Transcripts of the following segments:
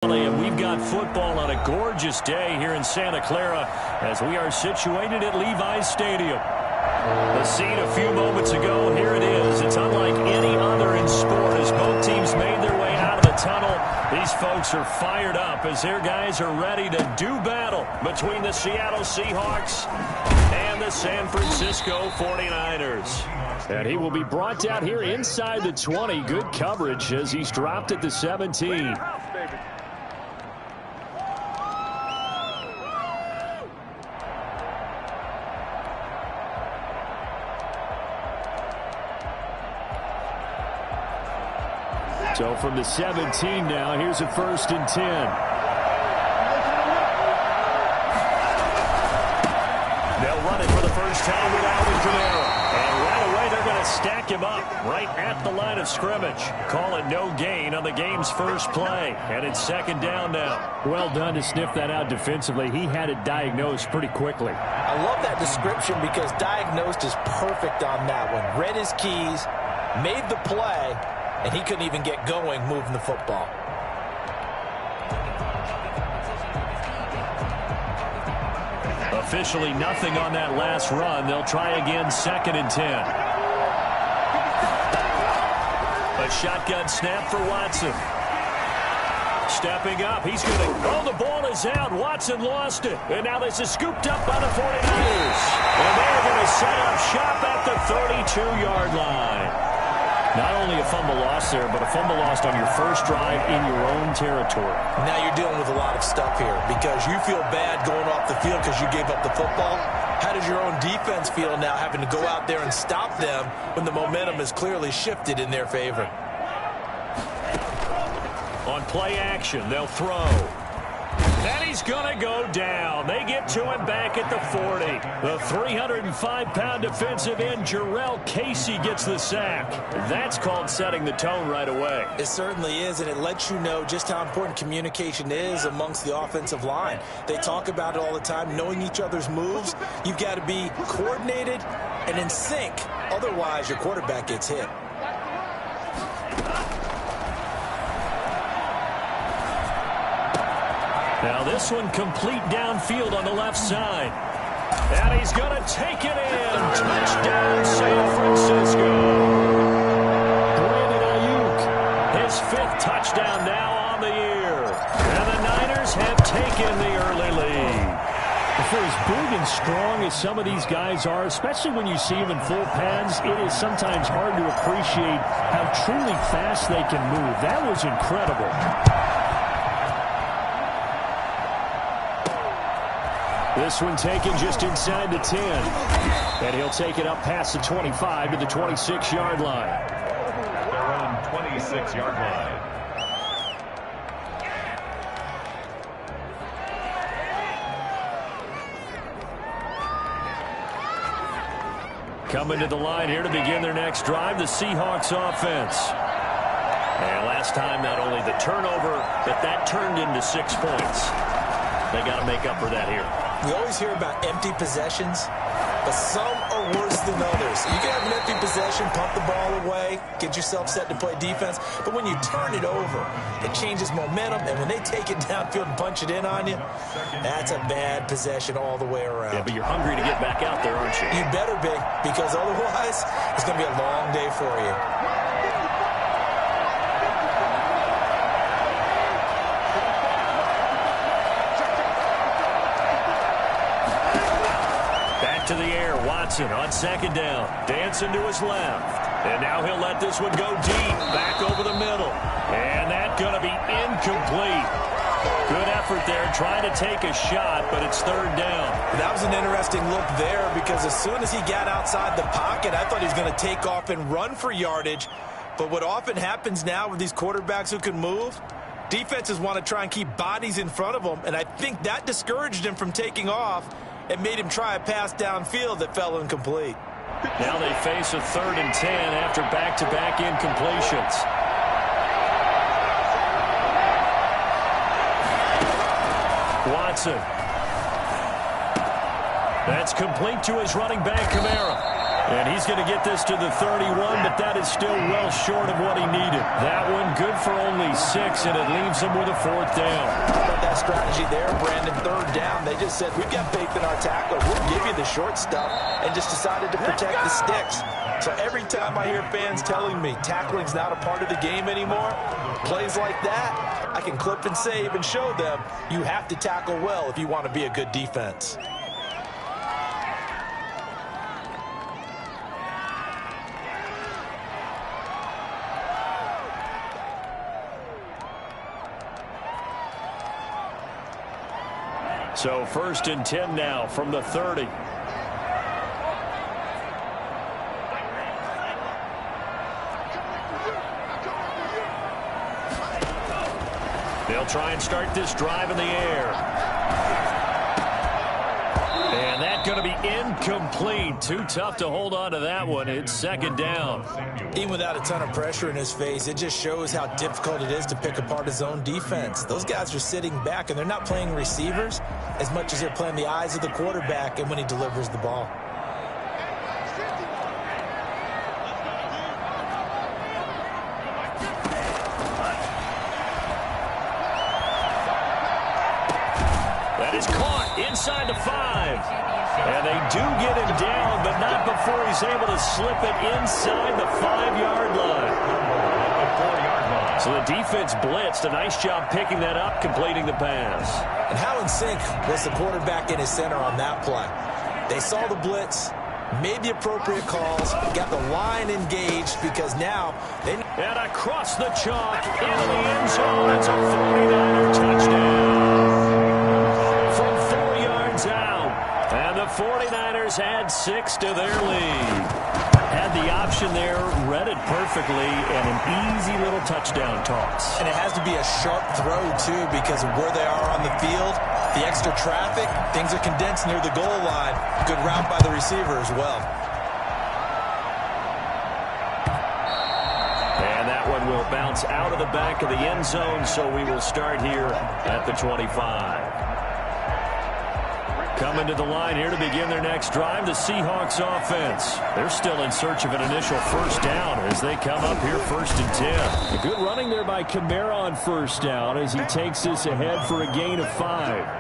And we've got football on a gorgeous day here in Santa Clara as we are situated at Levi's Stadium. The scene a few moments ago, here it is. It's unlike any other in sport as both teams made their way out of the tunnel. These folks are fired up as their guys are ready to do battle between the Seattle Seahawks and the San Francisco 49ers. And he will be brought down here inside the 20. Good coverage as he's dropped at the 17. So from the 17 now, here's a 1st and 10. They'll run it for the first time with Alvin Kamara. And right away, they're going to stack him up right at the line of scrimmage. Call it no gain on the game's first play. And it's 2nd down now. Well done to sniff that out defensively. He had it diagnosed pretty quickly. I love that description because diagnosed is perfect on that one. Read his keys, made the play, and he couldn't even get going moving the football. Officially nothing on that last run. They'll try again 2nd and 10. A shotgun snap for Watson. Stepping up. He's going to... Oh, the ball is out. Watson lost it. And now this is scooped up by the 49ers. And they're going to set up shop at the 32-yard line. Not only a fumble lost there, but a fumble lost on your first drive in your own territory. Now you're dealing with a lot of stuff here because you feel bad going off the field because you gave up the football. How does your own defense feel now having to go out there and stop them when the momentum has clearly shifted in their favor? On play action, they'll throw. And he's going to go down. They get to him back at the 40. The 305-pound defensive end, Jarrell Casey, gets the sack. That's called setting the tone right away. It certainly is, and it lets you know just how important communication is amongst the offensive line. They talk about it all the time, knowing each other's moves. You've got to be coordinated and in sync. Otherwise, your quarterback gets hit. Now this one complete downfield on the left side. And he's going to take it in. Touchdown, San Francisco. Brandon Ayuk, his 5th touchdown now on the year. And the Niners have taken the early lead. For as big and strong as some of these guys are, especially when you see them in full pads, it is sometimes hard to appreciate how truly fast they can move. That was incredible. This one taken just inside the 10. And he'll take it up past the 25 to the 26-yard line. Their own 26-yard line. Coming to the line here to begin their next drive, the Seahawks offense. And last time, not only the turnover, but that turned into 6 points. They got to make up for that here. We always hear about empty possessions, but some are worse than others. You can have an empty possession, pump the ball away, get yourself set to play defense, but when you turn it over, it changes momentum, and when they take it downfield and punch it in on you, that's a bad possession all the way around. Yeah, but you're hungry to get back out there, aren't you? You better be, because otherwise, it's going to be a long day for you. To the air, Watson on 2nd down, dancing to his left. And now he'll let this one go deep, back over the middle. And that's going to be incomplete. Good effort there, trying to take a shot, but it's 3rd down. That was an interesting look there because as soon as he got outside the pocket, I thought he was going to take off and run for yardage. But what often happens now with these quarterbacks who can move, defenses want to try and keep bodies in front of them, and I think that discouraged him from taking off. It made him try a pass downfield that fell incomplete. Now they face a 3rd and 10 after back-to-back incompletions. Watson. That's complete to his running back, Kamara. And he's going to get this to the 31, but that is still well short of what he needed. That one good for only 6, and it leaves him with a 4th down. How about that strategy there, Brandon? 3rd down. They just said, we've got faith in our tackler. We'll give you the short stuff, and just decided to protect the sticks. So every time I hear fans telling me tackling's not a part of the game anymore, plays like that, I can clip and save and show them you have to tackle well if you want to be a good defense. So 1st and 10 now from the 30. They'll try and start this drive in the air. And that's going to be incomplete. Too tough to hold on to that one. It's 2nd down. Even without a ton of pressure in his face, it just shows how difficult it is to pick apart his own defense. Those guys are sitting back, and they're not playing receivers as much as they're playing the eyes of the quarterback and when he delivers the ball. That is caught inside the 5. And they do get him down, but not before he's able to slip it inside the 5-yard line. So the defense blitzed. A nice job picking that up, completing the pass. And how in sync was the quarterback in his center on that play? They saw the blitz, made the appropriate calls, got the line engaged because now they... And across the chalk into the end zone. It's a 49er touchdown. From 4 yards out. And the 49ers add 6 to their lead. Had the option there, read it perfectly, and an easy little touchdown toss. And it has to be a sharp throw, too, because of where they are on the field, the extra traffic, things are condensed near the goal line. Good route by the receiver as well. And that one will bounce out of the back of the end zone, so we will start here at the 25. Coming to the line here to begin their next drive, the Seahawks offense. They're still in search of an initial 1st down as they come up here 1st and 10. A good running there by Kamara on 1st down as he takes this ahead for a gain of 5.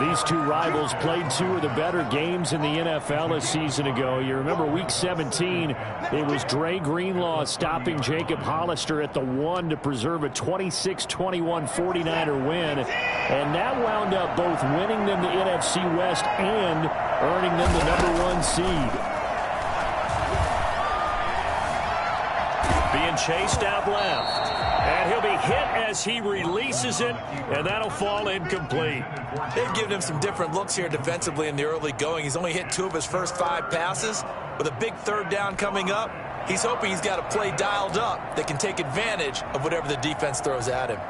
These two rivals played 2 of the better games in the NFL a season ago. You remember Week 17, it was Dre Greenlaw stopping Jacob Hollister at the 1 to preserve a 26-21 49er win. And that wound up both winning them the NFC West and earning them the #1 seed. Being chased out left. And he'll be hit as he releases it, and that'll fall incomplete. They've given him some different looks here defensively in the early going. He's only hit 2 of his first 5 passes. With a big 3rd down coming up, he's hoping he's got a play dialed up that can take advantage of whatever the defense throws at him.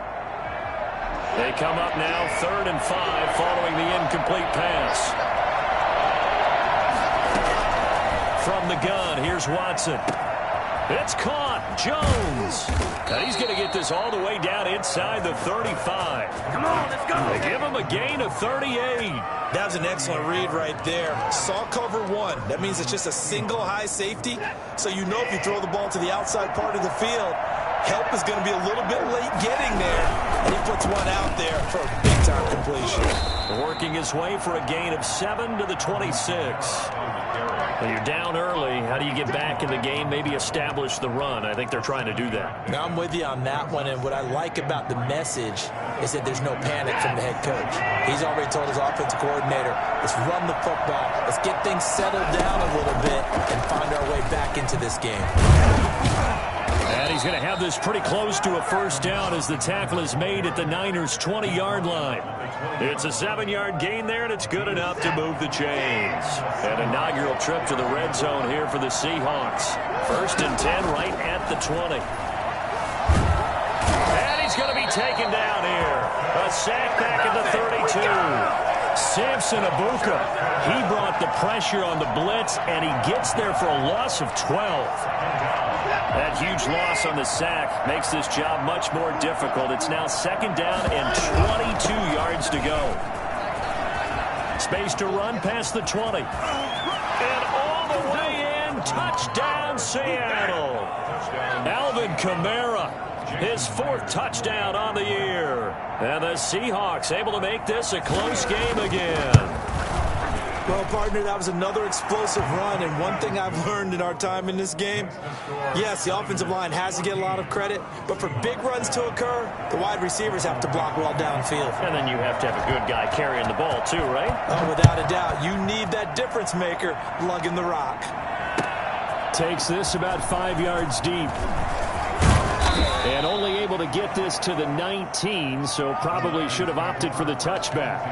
They come up now 3rd and 5 following the incomplete pass. From the gun, here's Watson. It's caught. Jones. Now he's going to get this all the way down inside the 35. Come on, let's go. They give him a gain of 38. That was an excellent read right there. Saw cover 1. That means it's just a single high safety. So you know if you throw the ball to the outside part of the field, help is going to be a little bit late getting there. And he puts one out there for a big-time completion. Working his way for a gain of 7 to the 26. Well, you're down early. How do you get back in the game? Maybe establish the run. I think they're trying to do that. Now, I'm with you on that one, and what I like about the message is that there's no panic from the head coach. He's already told his offensive coordinator, let's run the football. Let's get things settled down a little bit and find our way back into this game. And he's going to have this pretty close to a 1st down as the tackle is made at the Niners' 20-yard line. It's a 7-yard gain there, and it's good enough to move the chains. An inaugural trip to the red zone here for the Seahawks. 1st and 10 right at the 20. And he's going to be taken down here. A sack back at the 32. Samson Abuka, he brought the pressure on the blitz, and he gets there for a loss of 12. That huge loss on the sack makes this job much more difficult. It's now 2nd down and 22 yards to go. Space to run past the 20. And all the way in touchdown, Seattle. Alvin Kamara, his 4th touchdown on the year. And the Seahawks able to make this a close game again. Well, partner, that was another explosive run, and one thing I've learned in our time in this game, yes, the offensive line has to get a lot of credit, but for big runs to occur, the wide receivers have to block well downfield. And then you have to have a good guy carrying the ball too, right? Oh, without a doubt. You need that difference maker lugging the rock. Takes this about 5 yards deep. And only able to get this to the 19, so probably should have opted for the touchback.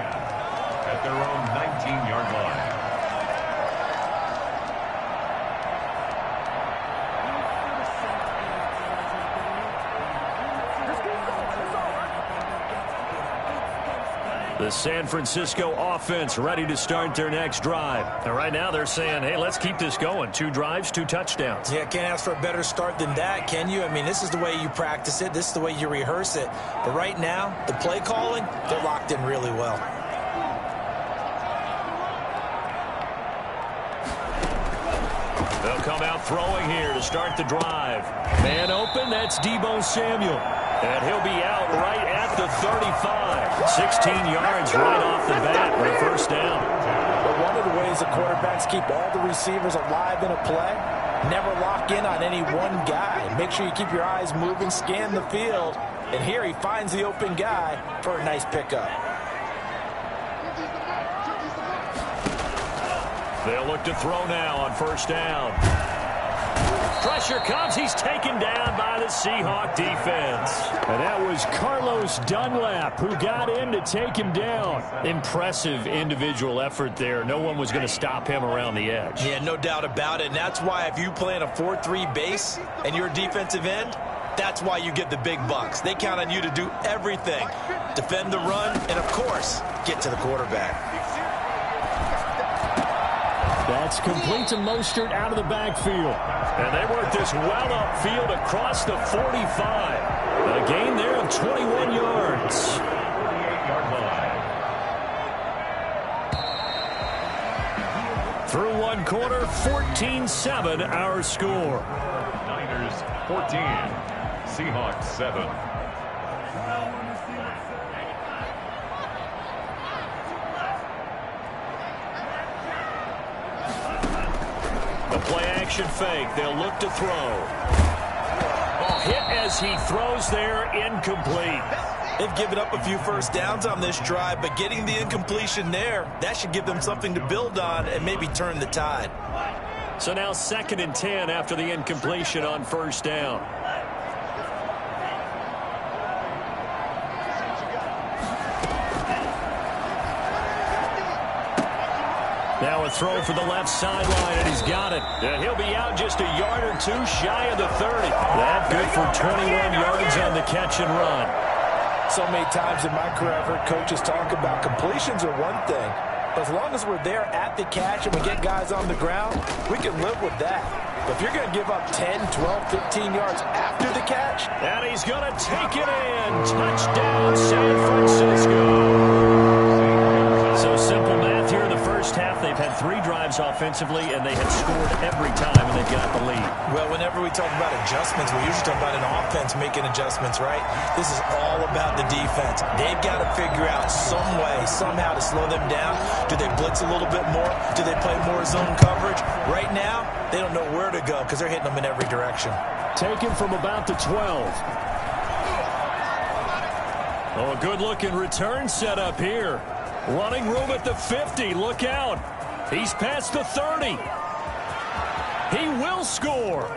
At their own 19-yard line. The San Francisco offense ready to start their next drive. And right now they're saying, hey, let's keep this going. 2 drives, 2 touchdowns. Yeah, can't ask for a better start than that, can you? I mean, this is the way you practice it. This is the way you rehearse it. But right now, the play calling, they're locked in really well. They'll come out throwing here to start the drive. Man open, that's Deebo Samuel. And he'll be out right at the 35. 16 yards right off the bat for a first down. But one of the ways the quarterbacks keep all the receivers alive in a play, never lock in on any one guy. Make sure you keep your eyes moving, scan the field. And here he finds the open guy for a nice pickup. They'll look to throw now on first down. Pressure comes. He's taken down by the Seahawk defense. And that was Carlos Dunlap who got in to take him down. Impressive individual effort there. No one was going to stop him around the edge. Yeah, no doubt about it. And that's why if you play in a 4-3 base and you're a defensive end, that's why you get the big bucks. They count on you to do everything. Defend the run and, of course, get to the quarterback. That's complete to Mostert out of the backfield. And they work this well upfield across the 45. A gain there of 21 yards. 48-yard line. Through one quarter, 14-7 our score. Niners 14. Seahawks 7. Play action fake. They'll look to throw. Hit as he throws there, incomplete. They've given up a few first downs on this drive, but getting the incompletion there, that should give them something to build on and maybe turn the tide. So now 2nd and 10 after the incompletion on first down. Now a throw for the left sideline, and he's got it. And he'll be out just a yard or 2 shy of the 30. That good for 21 yards on the catch and run. So many times in my career I've heard coaches talk about completions are one thing, but as long as we're there at the catch and we get guys on the ground, we can live with that. But if you're going to give up 10, 12, 15 yards after the catch, and he's going to take it in. Touchdown, San Francisco. So simple math here in the first half. They've had 3 drives offensively, and they have scored every time, and they've got the lead. Well, whenever we talk about adjustments, we usually talk about an offense making adjustments, right? This is all about the defense. They've got to figure out some way, somehow to slow them down. Do they blitz a little bit more? Do they play more zone coverage? Right now, they don't know where to go because they're hitting them in every direction. Taken from about the 12. Oh, a good-looking return set up here. Running room at the 50. Look out. He's past the 30. He will score.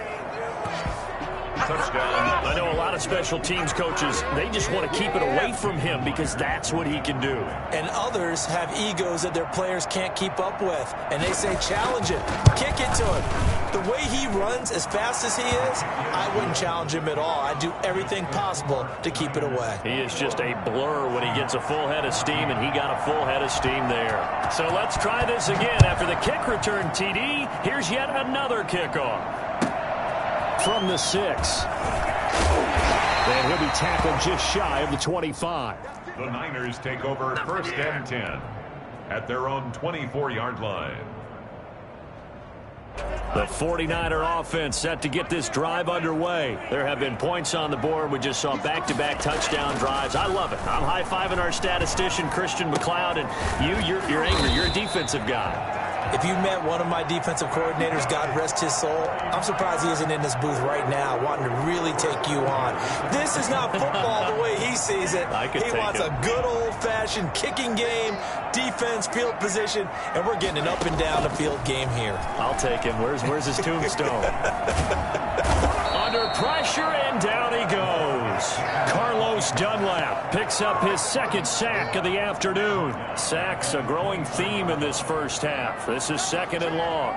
Touchdown. I know a lot of special teams coaches, they just want to keep it away from him because that's what he can do. And others have egos that their players can't keep up with. And they say, challenge it. Kick it to him. The way he runs as fast as he is, I wouldn't challenge him at all. I'd do everything possible to keep it away. He is just a blur when he gets a full head of steam, and he got a full head of steam there. So let's try this again. After the kick return TD, here's yet another kickoff. From the 6. And he'll be tackled just shy of the 25. The Niners take over 1st and 10 at their own 24-yard line. The 49er offense set to get this drive underway. There have been points on the board. We just saw back-to-back touchdown drives. I love it. I'm high-fiving our statistician, Christian McLeod, and you're angry. You're a defensive guy. If you met one of my defensive coordinators, God rest his soul, I'm surprised he isn't in this booth right now wanting to really take you on. This is not football the way he sees it. He wants a good old-fashioned kicking game, defense, field position, and we're getting an up-and-down-the-field game here. I'll take him. Where's his tombstone? Under pressure, and down he goes. Carlos Dunlap picks up his second sack of the afternoon. Sacks a growing theme in this first half. This is 2nd and long.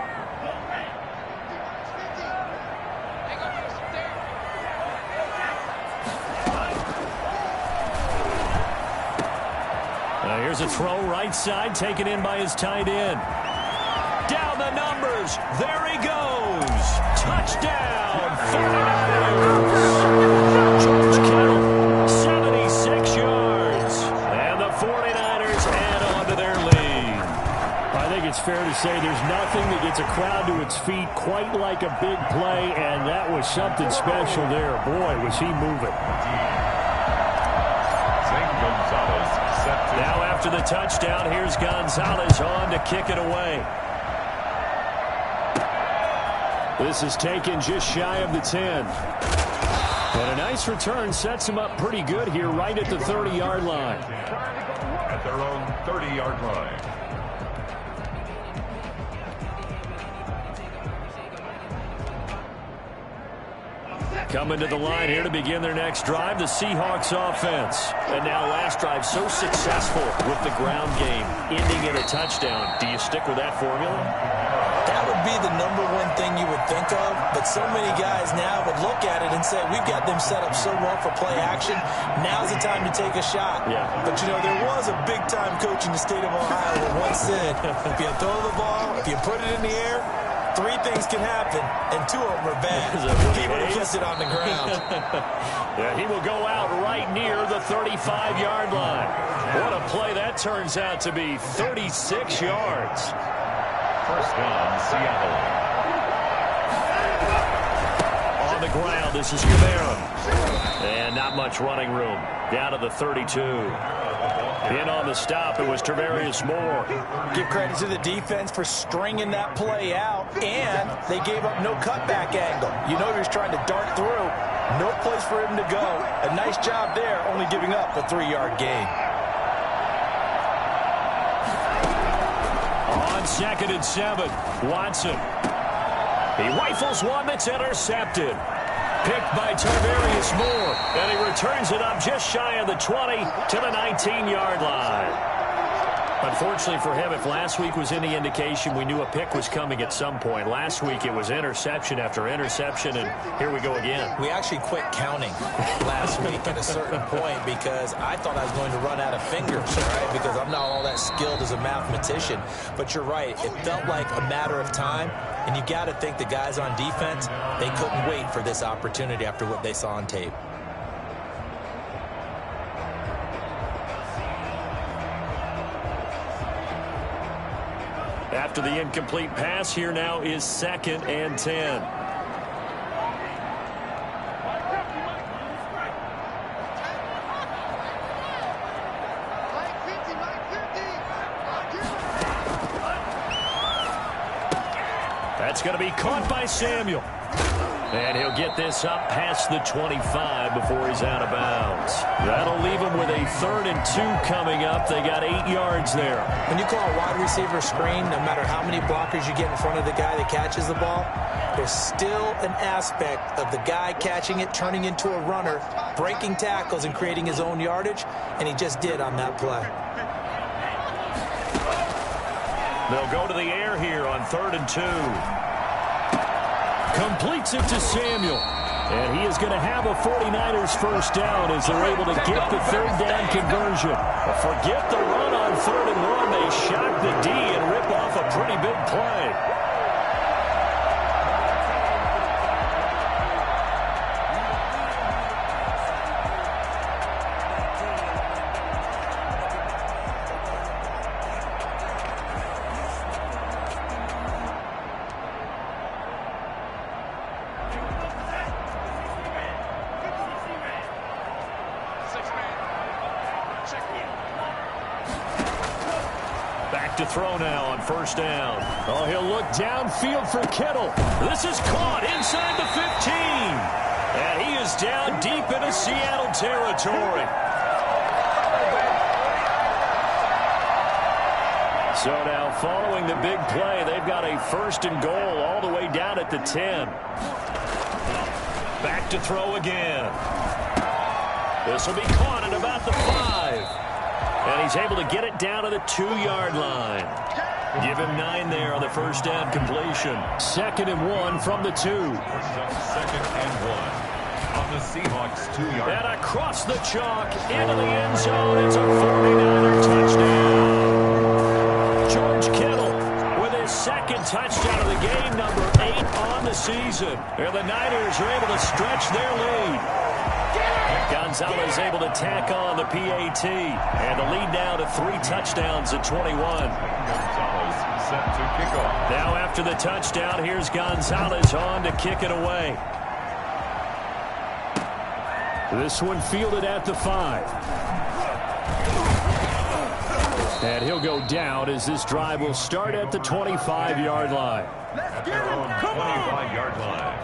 Now here's a throw right side, taken in by his tight end. Down the numbers. There he goes. Touchdown, 49ers. George Kittle, 76 yards. And the 49ers add on to their lead. I think it's fair to say there's nothing that gets a crowd to its feet quite like a big play, and that was something special there. Boy, was he moving. Now after the touchdown, here's Gonzalez on to kick it away. This is taken just shy of the 10. And a nice return sets him up pretty good here right at the 30-yard line. At their own 30-yard line. Coming to the line here to begin their next drive, the Seahawks offense. And now last drive so successful with the ground game, ending in a touchdown. Do you stick with that formula? That would be the number one thing you would think of, but so many guys now would look at it and say, we've got them set up so well for play action, now's the time to take a shot. Yeah. But, you know, there was a big-time coach in the state of Ohio who once said, if you throw the ball, if you put it in the air, 3 things can happen, and 2 of them are bad. He would have kept it on the ground. Yeah, he will go out right near the 35-yard line. What a play that turns out to be, 36 yards. First down, Seattle. On the ground, this is Camara. And not much running room. Down to the 32. In on the stop, it was Tarvarius Moore. Give credit to the defense for stringing that play out, and they gave up no cutback angle. You know he was trying to dart through. No place for him to go. A nice job there, only giving up a 3-yard gain. On 2nd and 7, Watson. He rifles one that's intercepted. Picked by Tarvarius Moore, and he returns it up just shy of the 20 to the 19-yard line. Unfortunately for him, if last week was any indication, we knew a pick was coming at some point. Last week it was interception after interception, and here we go again. We actually quit counting last week at a certain point because I thought I was going to run out of fingers, right? Because I'm not all that skilled as a mathematician. But you're right. It felt like a matter of time, and you got to think the guys on defense, they couldn't wait for this opportunity after what they saw on tape. After the incomplete pass, here now is 2nd and 10. That's going to be caught by Samuel. And he'll get this up past the 25 before he's out of bounds. That'll leave him with a 3rd and 2 coming up. They got 8 yards there. When you call a wide receiver screen, no matter how many blockers you get in front of the guy that catches the ball, there's still an aspect of the guy catching it, turning into a runner, breaking tackles and creating his own yardage, and he just did on that play. They'll go to the air here on 3rd and 2. Completes it to Samuel. And he is going to have a 49ers first down as they're able to get the 3rd down conversion. But forget the run on 3rd and 1. They shock the D and rip off a pretty big play. Back to throw now on first down. Oh, he'll look downfield for Kittle. This is caught inside the 15. And he is down deep into Seattle territory. So now following the big play, they've got a first and goal all the way down at the 10. Back to throw again. This will be caught at about the 5. And he's able to get it down to the 2-yard line. Give him 9 there on the first down completion. 2nd and 1 from the 2. 2nd and 1 on the Seahawks 2-yard line. And across the chalk into the end zone. It's a 49er touchdown. George Kittle with his 2nd touchdown of the game, number 8 on the season. And the Niners are able to stretch their lead. Gonzalez able to tack on the PAT. And the lead now to 3 touchdowns at 21. Gonzalez set to kick off. Now after the touchdown, here's Gonzalez on to kick it away. This one fielded at the 5. And he'll go down as this drive will start at the 25-yard line. At their own 25-yard line.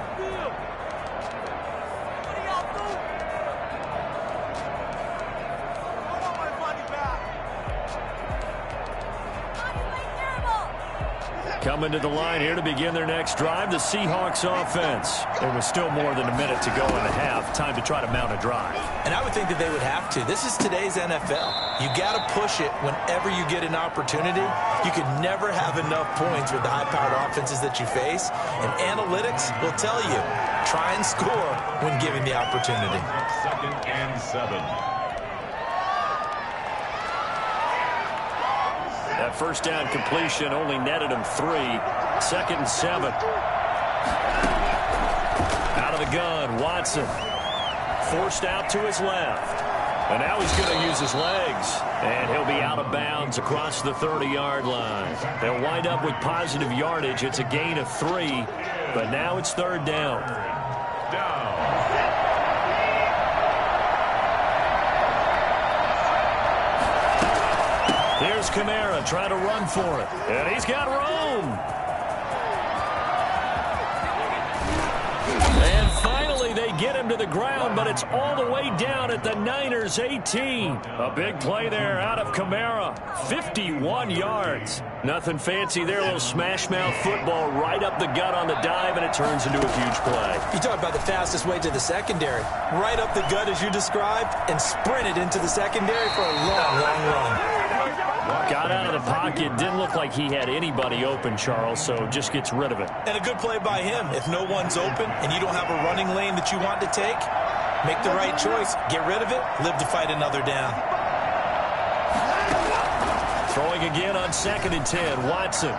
Coming to the line here to begin their next drive, the Seahawks offense. There was still more than a minute to go in the half. Time to try to mount a drive. And I would think that they would have to. This is today's NFL. You got to push it whenever you get an opportunity. You could never have enough points with the high-powered offenses that you face. And analytics will tell you, try and score when given the opportunity. 2nd and 7. That first down completion only netted him 3. 2nd and 7. Out of the gun, Watson. Forced out to his left. And now he's going to use his legs. And he'll be out of bounds across the 30-yard line. They'll wind up with positive yardage. It's a gain of 3. But now it's 3rd down. Here's Kamara trying to run for it. And he's got room. And finally they get him to the ground, but it's all the way down at the Niners' 18. A big play there out of Kamara. 51 yards. Nothing fancy there. A little smash mouth football right up the gut on the dive, and it turns into a huge play. You talk about the fastest way to the secondary. Right up the gut as you described and sprinted into the secondary for a long, long run. Got out of the pocket. Didn't look like he had anybody open, Charles, so just gets rid of it. And a good play by him. If no one's open and you don't have a running lane that you want to take, make the right choice. Get rid of it. Live to fight another down. Throwing again on 2nd and 10. Watson.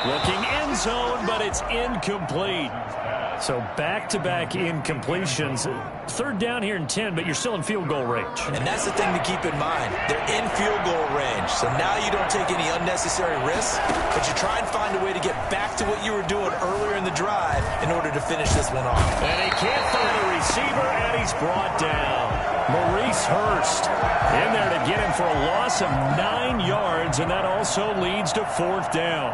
Looking end zone, but it's incomplete. So back-to-back incompletions. 3rd down here in 10, but you're still in field goal range. And that's the thing to keep in mind. They're in field goal range. So now you don't take any unnecessary risks, but you try and find a way to get back to what you were doing earlier in the drive in order to finish this one off. And he can't find a receiver, and he's brought down. Maurice Hurst in there to get him for a loss of 9 yards, and that also leads to 4th down.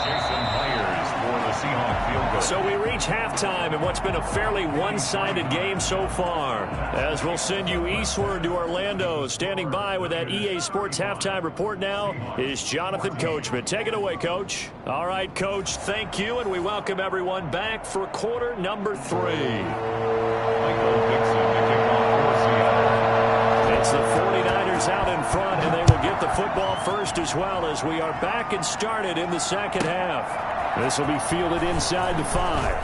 Jason Myers for the Seahawks field goal. So we reach halftime in what's been a fairly one-sided game so far. As we'll send you eastward to Orlando. Standing by with that EA Sports halftime report now is Jonathan Coachman. Take it away, Coach. All right, Coach, thank you, and we welcome everyone back for quarter number 3. Michael Dixon to kick off for Seattle. It's the 49ers out in front, and they will get the football first as well as we are back and started in the second half. This will be fielded inside the 5.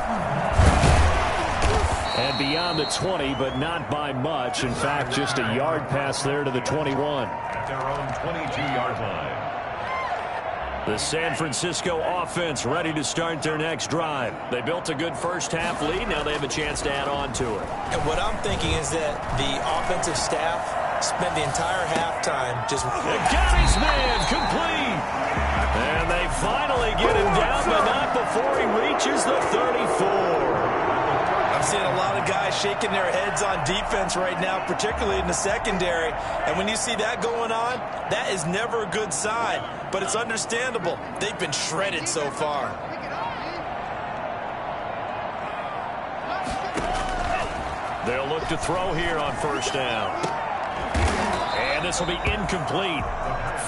And beyond the 20, but not by much. In fact, just a yard pass there to the 21. At their own 22-yard line. The San Francisco offense ready to start their next drive. They built a good first half lead. Now they have a chance to add on to it. And what I'm thinking is that the offensive staff spent the entire halftime just... Got his man complete. And they finally get him down, but not before he reaches the 34. I'm seeing a lot of guys shaking their heads on defense right now, particularly in the secondary. And when you see that going on, that is never a good sign. But it's understandable. They've been shredded so far. They'll look to throw here on first down. And this will be incomplete.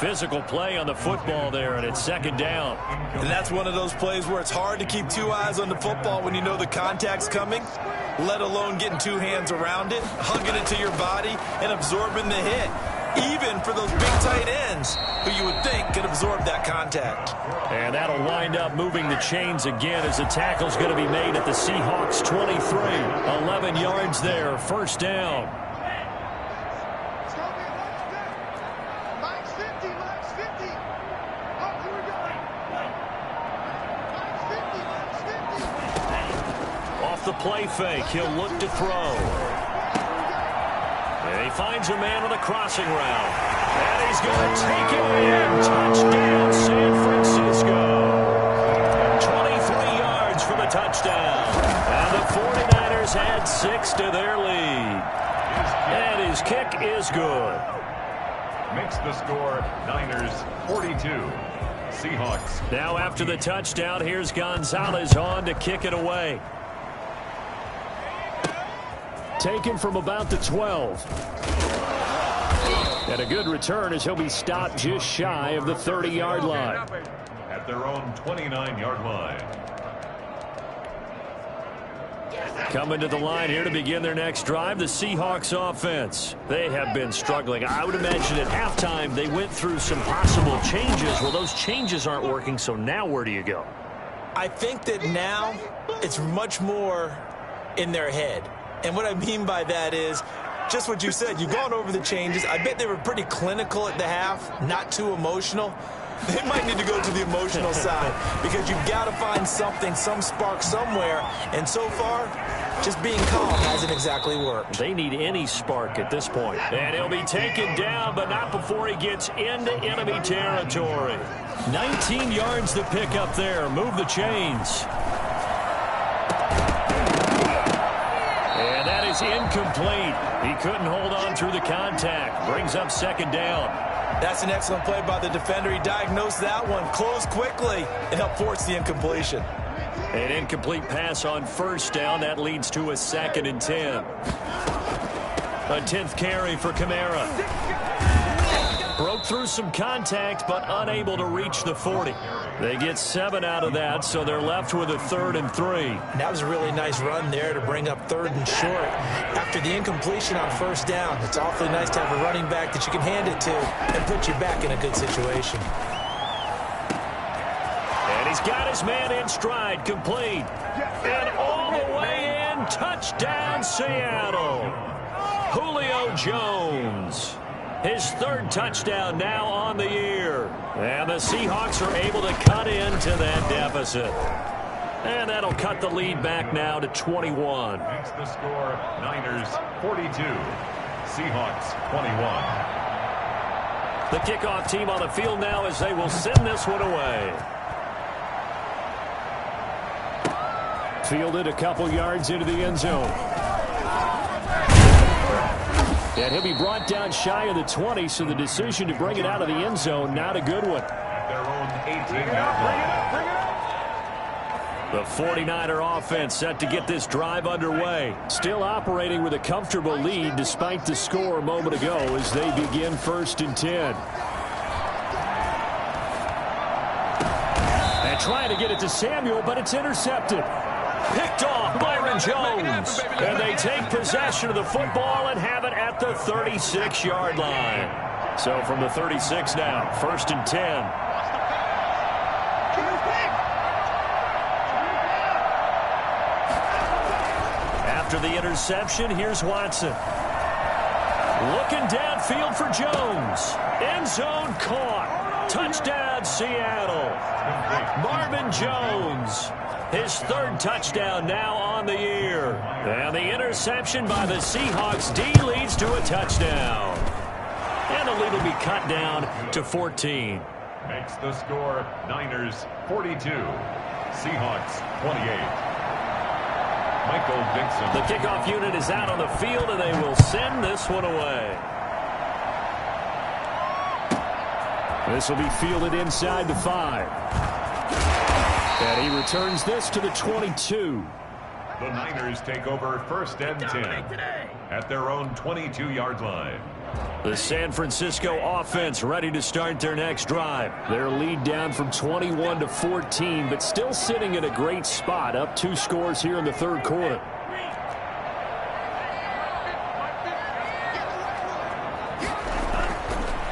Physical play on the football there, and it's second down. And that's one of those plays where it's hard to keep two eyes on the football when you know the contact's coming, let alone getting two hands around it, hugging it to your body, and absorbing the hit. Even for those big tight ends who you would think could absorb that contact. And that'll wind up moving the chains again as the tackle's going to be made at the Seahawks 23. 11 yards there, first down. Off the play fake, he'll look to throw. And he finds a man on the crossing route. And he's going to take it in. Touchdown, San Francisco. 23 yards for the touchdown. And the 49ers add 6 to their lead. And his kick is good. Makes the score Niners 42. Seahawks. Now after the touchdown, here's Gonzalez on to kick it away. Taken from about the 12. And a good return as he'll be stopped just shy of the 30-yard line. At their own 29-yard line. Coming to the line here to begin their next drive, the Seahawks offense. They have been struggling. I would imagine at halftime they went through some possible changes. Well, those changes aren't working, so now where do you go? I think that now it's much more in their head. And what I mean by that is just what you said. You've gone over the changes. I bet they were pretty clinical at the half, not too emotional. They might need to go to the emotional side because you've got to find something, some spark somewhere. And so far, just being calm hasn't exactly worked. They need any spark at this point. And he'll be taken down, but not before he gets into enemy territory. 19 yards to pick up there. Move the chains. And that is incomplete. He couldn't hold on through the contact. Brings up second down. That's an excellent play by the defender. He diagnosed that one, closed quickly, and helped force the incompletion. An incomplete pass on first down. That leads to a 2nd and 10. A 10th carry for Kamara. Broke through some contact, but unable to reach the 40. They get 7 out of that, so they're left with a 3rd and 3. That was a really nice run there to bring up 3rd and short. After the incompletion on first down, it's awfully nice to have a running back that you can hand it to and put you back in a good situation. And he's got his man in stride, complete. And all the way in, touchdown Seattle. Julio Jones. His 3rd touchdown now on the year. And the Seahawks are able to cut into that deficit. And that'll cut the lead back now to 21. Makes the score Niners 42. Seahawks 21. The kickoff team on the field now as they will send this one away. Fielded a couple yards into the end zone. And he'll be brought down shy of the 20, so the decision to bring it out of the end zone, not a good one. At their own 18-yard line. The 49er offense set to get this drive underway. Still operating with a comfortable lead despite the score a moment ago as they begin 1st and 10. And trying to get it to Samuel, but it's intercepted. Picked off Byron Jones. And they take possession of the football and have it at the 36-yard line. So from the 36 now, 1st and 10. After the interception, here's Watson. Looking downfield for Jones. End zone caught. Touchdown, Seattle. Marvin Jones. His 3rd touchdown now on the year. And the interception by the Seahawks D leads to a touchdown. And the lead will be cut down to 14. Makes the score Niners 42. Seahawks 28. Michael Dixon. The kickoff unit is out on the field, and they will send this one away. This will be fielded inside the 5. And he returns this to the 22. The Niners take over 1st and 10 at their own 22-yard line. The San Francisco offense ready to start their next drive. Their lead down from 21 to 14, but still sitting in a great spot, up 2 scores here in the 3rd quarter.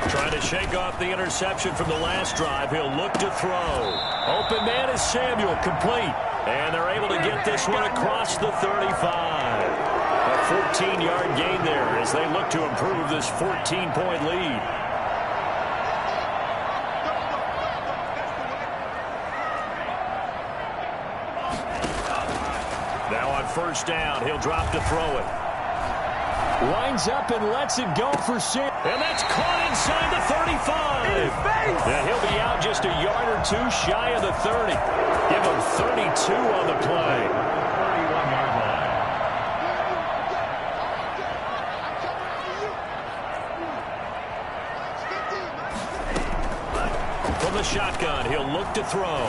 Trying to shake off the interception from the last drive. He'll look to throw. Open man is Samuel, complete. And they're able to get this one across the 35. A 14-yard gain there as they look to improve this 14-point lead. Now on 1st down, he'll drop to throw it. Winds up and lets it go for Sam. And that's caught inside the 35. And he'll be out just a yard or 2 shy of the 30. Give him 32 on the play. 31-yard line. From the shotgun, he'll look to throw.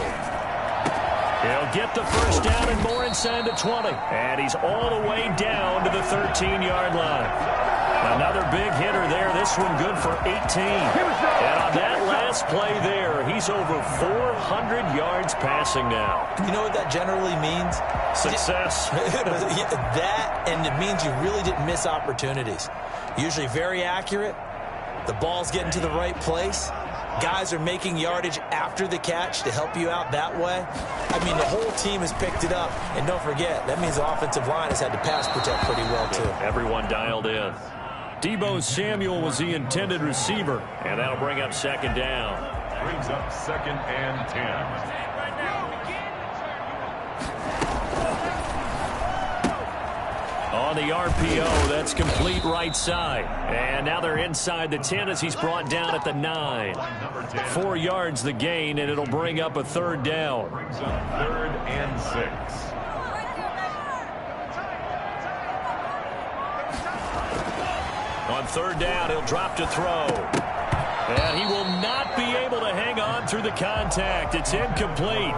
He'll get the 1st down and more inside the 20. And he's all the way down to the 13-yard line. Another big hitter there. This one good for 18. And on that last play there, he's over 400 yards passing now. You know what that generally means? Success. That, and it means you really didn't miss opportunities. Usually very accurate. The ball's getting to the right place. Guys are making yardage after the catch to help you out that way. I mean, the whole team has picked it up. And don't forget, that means the offensive line has had to pass protect pretty well, too. Everyone dialed in. Deebo Samuel was the intended receiver, and that'll bring up 2nd down. Brings up 2nd and 10. On the RPO, that's complete right side. And now they're inside the 10 as he's brought down at the 9. 4 yards the gain, and it'll bring up a 3rd down. Brings up 3rd and 6. On 3rd down, he'll drop to throw. And he will not be able to hang on through the contact. It's incomplete.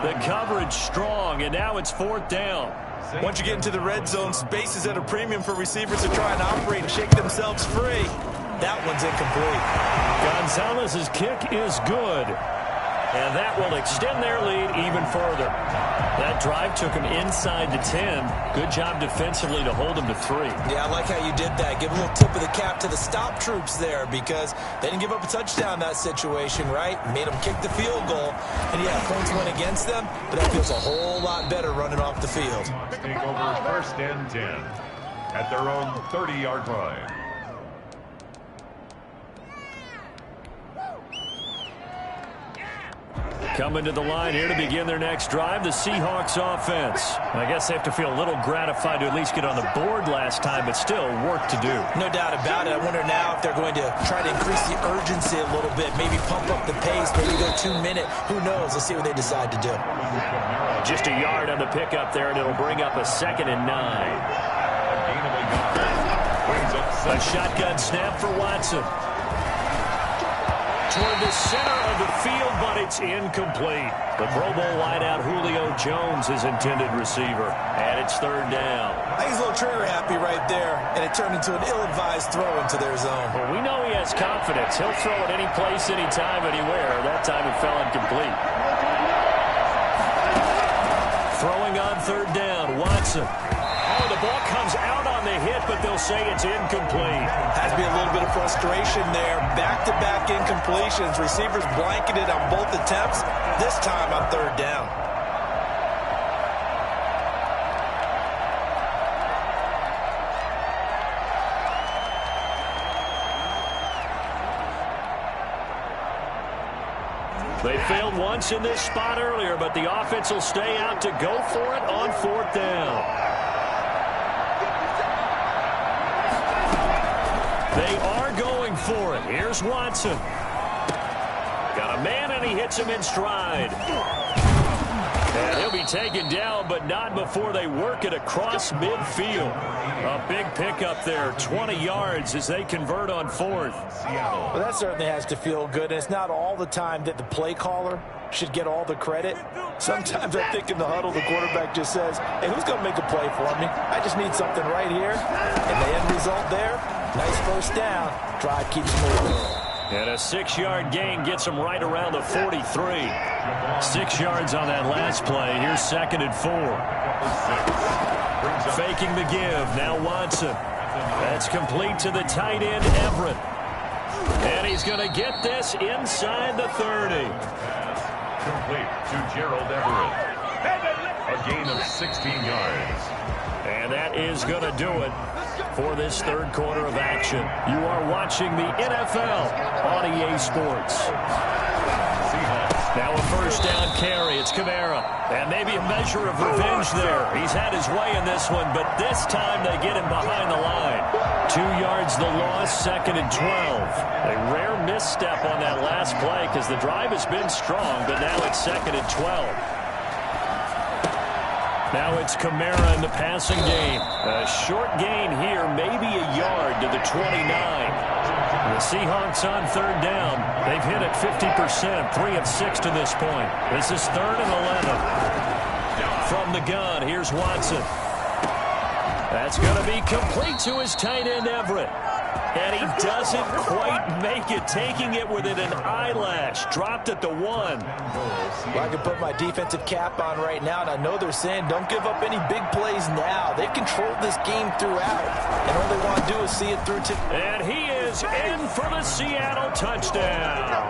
The coverage strong, and now it's 4th down. Once you get into the red zone, space is at a premium for receivers to try and operate and shake themselves free. That one's incomplete. Gonzalez's kick is good. And that will extend their lead even further. That drive took him inside the 10. Good job defensively to hold him to 3. Yeah, I like how you did that. Give a little tip of the cap to the stop troops there because they didn't give up a touchdown in that situation, right? Made them kick the field goal. And, yeah, points went against them, but that feels a whole lot better running off the field. Take over 1st and 10 at their own 30-yard line. Coming to the line here to begin their next drive, the Seahawks offense. I guess they have to feel a little gratified to at least get on the board last time, but still work to do. No doubt about it. I wonder now if they're going to try to increase the urgency a little bit, maybe pump up the pace, maybe go 2-minute. Who knows? Let's see what they decide to do. Just a yard on the pickup there, and it'll bring up a 2nd and 9. A shotgun snap for Watson. Toward the center of the field, but it's incomplete. The Pro Bowl wideout Julio Jones is intended receiver, and it's 3rd down. I think he's a little trigger happy right there, and it turned into an ill-advised throw into their zone. Well, we know he has confidence. He'll throw it any place, anytime, anywhere. That time it fell incomplete. Throwing on 3rd down, Watson. Oh, the ball comes out on the hit, but they'll say it's incomplete. Has to be a little bit of frustration there. Back-to-back incompletions. Receivers blanketed on both attempts, this time on 3rd down. They failed once in this spot earlier, but the offense will stay out to go for it on 4th down. They are going for it. Here's Watson. Got a man, and he hits him in stride. And he'll be taken down, but not before they work it across midfield. A big pickup there, 20 yards as they convert on fourth. Well, that certainly has to feel good, and it's not all the time that the play caller should get all the credit. Sometimes I think in the huddle, the quarterback just says, hey, who's going to make a play for me? I just need something right here. And the end result there, nice first down. Drive keeps moving. And a 6-yard gain gets them right around the 43. 6 yards on that last play. Here's 2nd and 4. Faking the give. Now Watson. That's complete to the tight end, Everett. And he's going to get this inside the 30. Complete to Gerald Everett. A gain of 16 yards. And that is going to do it for this third quarter of action. You are watching the NFL on EA Sports. Now a first down carry. It's Kamara. And maybe a measure of revenge there. He's had his way in this one, but this time they get him behind the line. 2 yards the loss, 2nd and 12. A rare misstep on that last play because the drive has been strong, but now it's 2nd and 12. Now it's Kamara in the passing game. A short gain here, maybe a yard to the 29. The Seahawks on third down. They've hit it 50%, 3 of 6 to this point. This is 3rd and 11. From the gun, here's Watson. That's going to be complete to his tight end, Everett. And he doesn't quite make it, taking it within an eyelash. Dropped at the 1. Well, I can put my defensive cap on right now, and I know they're saying don't give up any big plays now. They've controlled this game throughout, and all they want to do is see it through to... And he is in for the Seattle touchdown.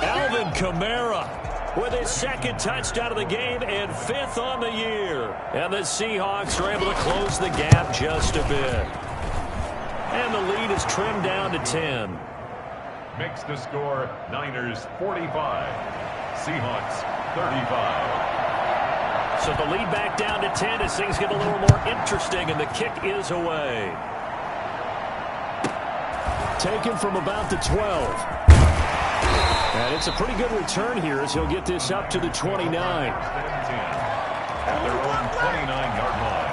Alvin Kamara with his 2nd touchdown of the game and 5th on the year. And the Seahawks are able to close the gap just a bit. And the lead is trimmed down to 10. Makes the score Niners 45, Seahawks 35. So the lead back down to 10 as things get a little more interesting, and the kick is away. Taken from about the 12. And it's a pretty good return here as he'll get this up to the 29. At their own 29-yard line.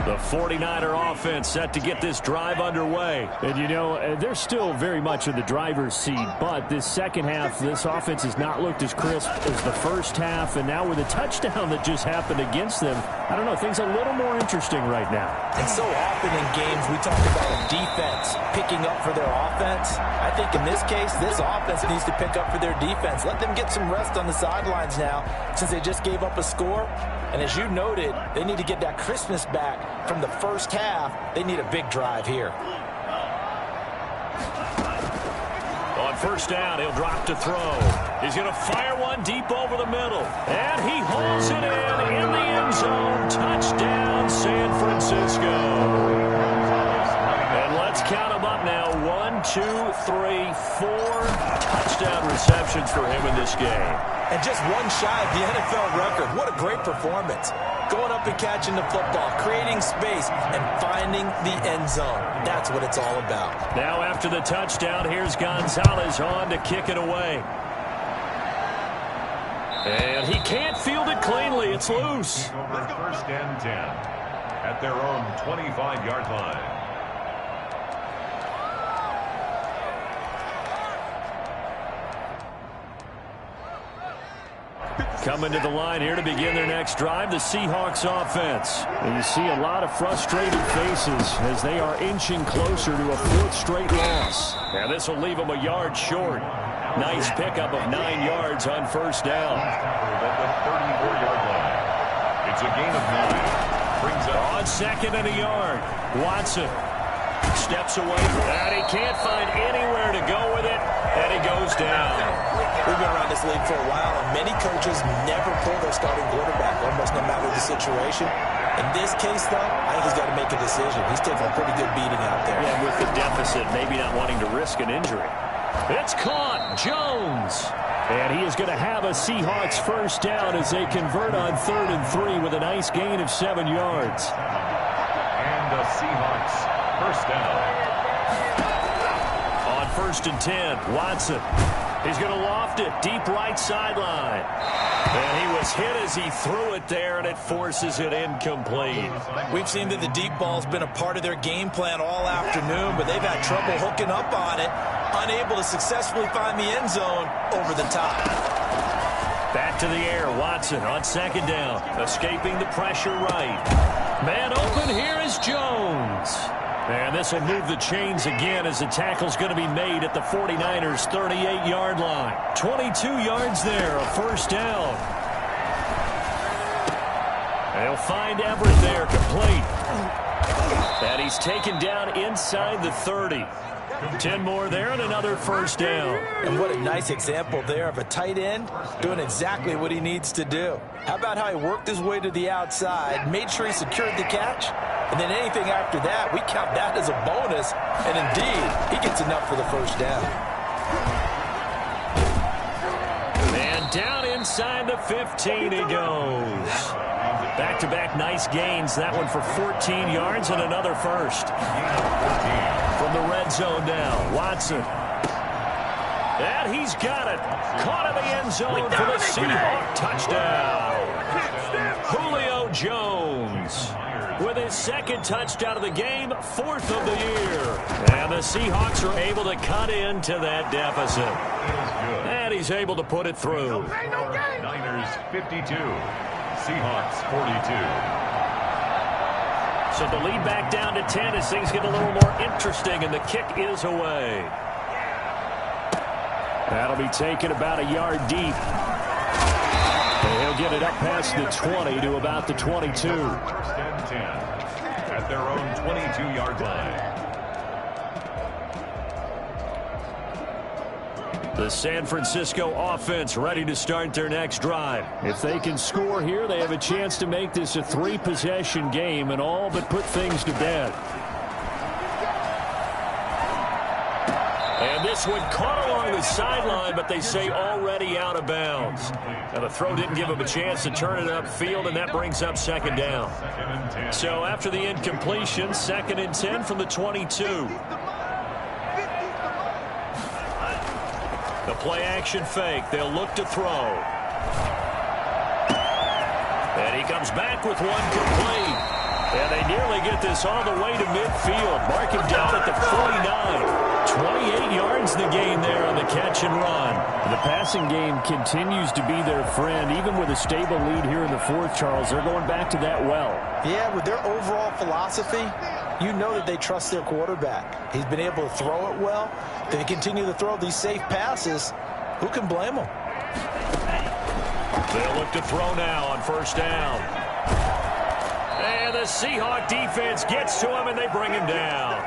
The 49er offense set to get this drive underway. And, you know, they're still very much in the driver's seat, but this second half, this offense has not looked as crisp as the first half, and now with a touchdown that just happened against them, I don't know, things a little more interesting right now. And so often in games we talk about a defense picking up for their offense. I think in this case, this offense needs to pick up for their defense. Let them get some rest on the sidelines now since they just gave up a score. And as you noted, they need to get that crispness back from the first half. They need a big drive here. On first down, he'll drop to throw. He's going to fire one deep over the middle. And he holds it in the end zone. Touchdown, San Francisco. And let's count them up now. 1, 2, 3, 4 touchdown receptions for him in this game. And just one shy of the NFL record. What a great performance. Going up and catching the football, creating space, and finding the end zone. That's what it's all about. Now after the touchdown, here's Gonzalez on to kick it away. And he can't field it cleanly. It's loose. Over 1st and 10 at their own 25-yard line. Coming to the line here to begin their next drive, the Seahawks offense. And you see a lot of frustrated faces as they are inching closer to a 4th straight loss. Now this will leave them a yard short. Nice pickup of 9 yards on first down. At the 34-yard line. It's a gain of 9. Brings up on 2nd and a yard. Watson steps away from that. He can't find anywhere to go with it, and he goes down. We've been around this league for a while, and many coaches never pull their starting quarterback, almost no matter the situation. In this case, though, I think he's got to make a decision. He's taking a pretty good beating out there. Yeah, with the deficit, maybe not wanting to risk an injury. It's caught. Jones. And he is going to have a Seahawks first down as they convert on 3rd and 3 with a nice gain of 7 yards. And the Seahawks first down. On 1st and 10, Watson. He's going to loft it deep right sideline. And he was hit as he threw it there, and it forces it incomplete. We've seen that the deep ball's been a part of their game plan all afternoon, but they've had trouble hooking up on it, unable to successfully find the end zone over the top. Back to the air, Watson on 2nd down, escaping the pressure right. Man open, here is Jones. And this will move the chains again as the tackle's going to be made at the 49ers' 38-yard line. 22 yards there, a first down. They'll find Everett there, complete. And he's taken down inside the 30. 10 more there and another first down. And what a nice example there of a tight end doing exactly what he needs to do. How about how he worked his way to the outside, made sure he secured the catch, and then anything after that, we count that as a bonus. And indeed, he gets enough for the first down. And down inside the 15 he goes. Back-to-back nice gains. That one for 14 yards and another first. From the red zone now, Watson. And he's got it. Caught in the end zone for the Seahawks touchdown. Julio Jones with his 2nd touchdown of the game, 4th of the year. And the Seahawks are able to cut into that deficit. And he's able to put it through. Niners 52, Seahawks 42. So the lead back down to 10 as things get a little more interesting, and the kick is away. That'll be taken about a yard deep. And he'll get it up past the 20 to about the 22. 1st and 10 at their own 22-yard line. The San Francisco offense ready to start their next drive. If they can score here, they have a chance to make this a 3-possession game and all but put things to bed. And this one caught along the sideline, but they say already out of bounds. Now the throw didn't give him a chance to turn it upfield, and that brings up 2nd down. So after the incompletion, 2nd and 10 from the 22. The play-action fake. They'll look to throw. And he comes back with one complete. And they nearly get this all the way to midfield. Mark him down at the 49. 28 yards the gain there on the catch and run. The passing game continues to be their friend. Even with a stable lead here in the 4th, Charles, they're going back to that well. Yeah, with their overall philosophy, you know that they trust their quarterback. He's been able to throw it well. They continue to throw these safe passes. Who can blame them? They'll look to throw now on 1st down. And the Seahawks defense gets to him, and they bring him down.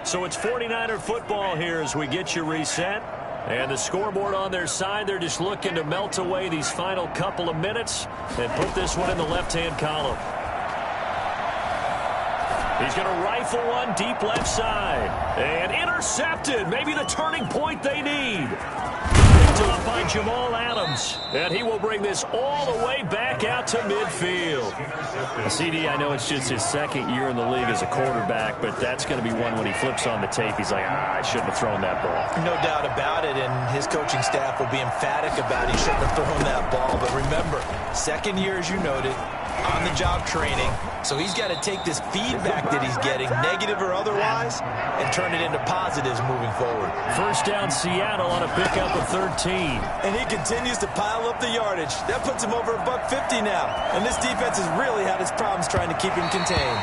So it's 49er football here as we get you reset. And the scoreboard on their side, they're just looking to melt away these final couple of minutes and put this one in the left-hand column. He's going to rifle one deep left side. And intercepted. Maybe the turning point they need. Picked up by Jamal Adams. And he will bring this all the way back out to midfield. CD, I know it's just his 2nd year in the league as a quarterback, but that's going to be one when he flips on the tape. He's like, I shouldn't have thrown that ball. No doubt about it, and his coaching staff will be emphatic about he shouldn't have thrown that ball. But remember, 2nd year, as you noted, on-the-job training. So he's got to take this feedback that he's getting, negative or otherwise, and turn it into positives moving forward. First down, Seattle on a pickup of 13. And he continues to pile up the yardage. That puts him over $150 now. And this defense has really had its problems trying to keep him contained.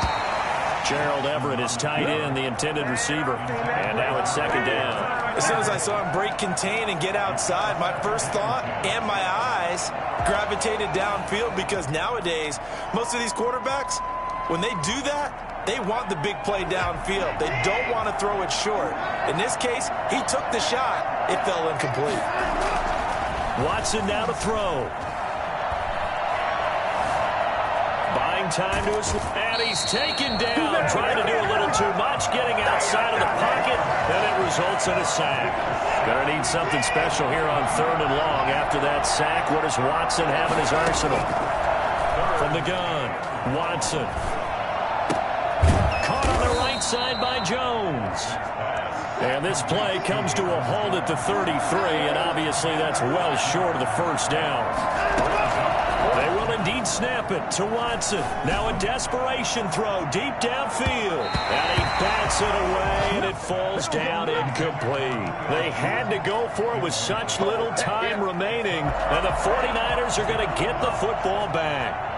Gerald Everett is tight end, the intended receiver. And now it's 2nd down. As soon as I saw him break contain and get outside, my first thought and my eyes gravitated downfield, because nowadays, most of these quarterbacks, when they do that, they want the big play downfield. They don't want to throw it short. In this case, he took the shot. It fell incomplete. Watson now to throw. Buying time to his... And he's taken down, trying to do a little too much, getting outside of the pocket, and it results in a sack. Going to need something special here on 3rd and long. After that sack, what does Watson have in his arsenal? From the gun, Watson. Caught on the right side by Jones. And this play comes to a halt at the 33, and obviously that's well short of the first down. They will indeed snap it to Watson. Now a desperation throw deep downfield. And he bats it away, and it falls down incomplete. They had to go for it with such little time remaining, and the 49ers are going to get the football back.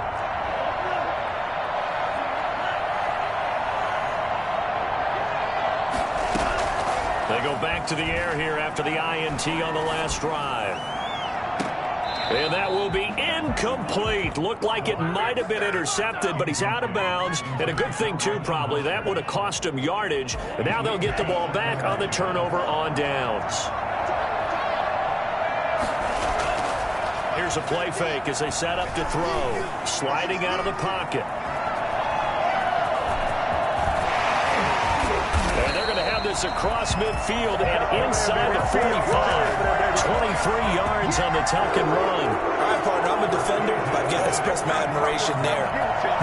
They go back to the air here after the INT on the last drive. And that will be incomplete. Looked like it might have been intercepted, but he's out of bounds. And a good thing, too, probably. That would have cost him yardage. And now they'll get the ball back on the turnover on downs. Here's a play fake as they set up to throw. Sliding out of the pocket. This across midfield and inside the 45. 23 yards on the tuck and run. All right, partner, I'm a defender, but I've got to express my admiration there.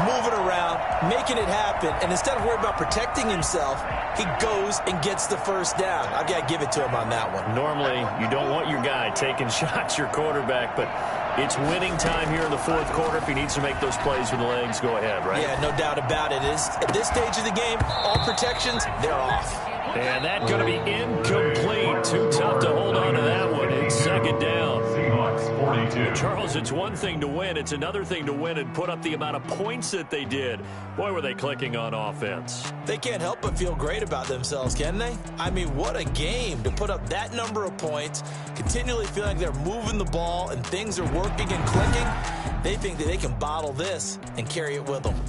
Moving around, making it happen, and instead of worrying about protecting himself, he goes and gets the first down. I've got to give it to him on that one. Normally, you don't want your guy taking shots, your quarterback, but it's winning time here in the 4th quarter. If he needs to make those plays with the legs, go ahead, right? Yeah, no doubt about it. At this stage of the game, all protections, they're off. And that's going to be incomplete. Too tough to hold on to that one. It's 2nd down. Seahawks 42. Charles, it's one thing to win. It's another thing to win and put up the amount of points that they did. Boy, were they clicking on offense. They can't help but feel great about themselves, can they? I mean, what a game to put up that number of points, continually feel like they're moving the ball and things are working and clicking. They think that they can bottle this and carry it with them.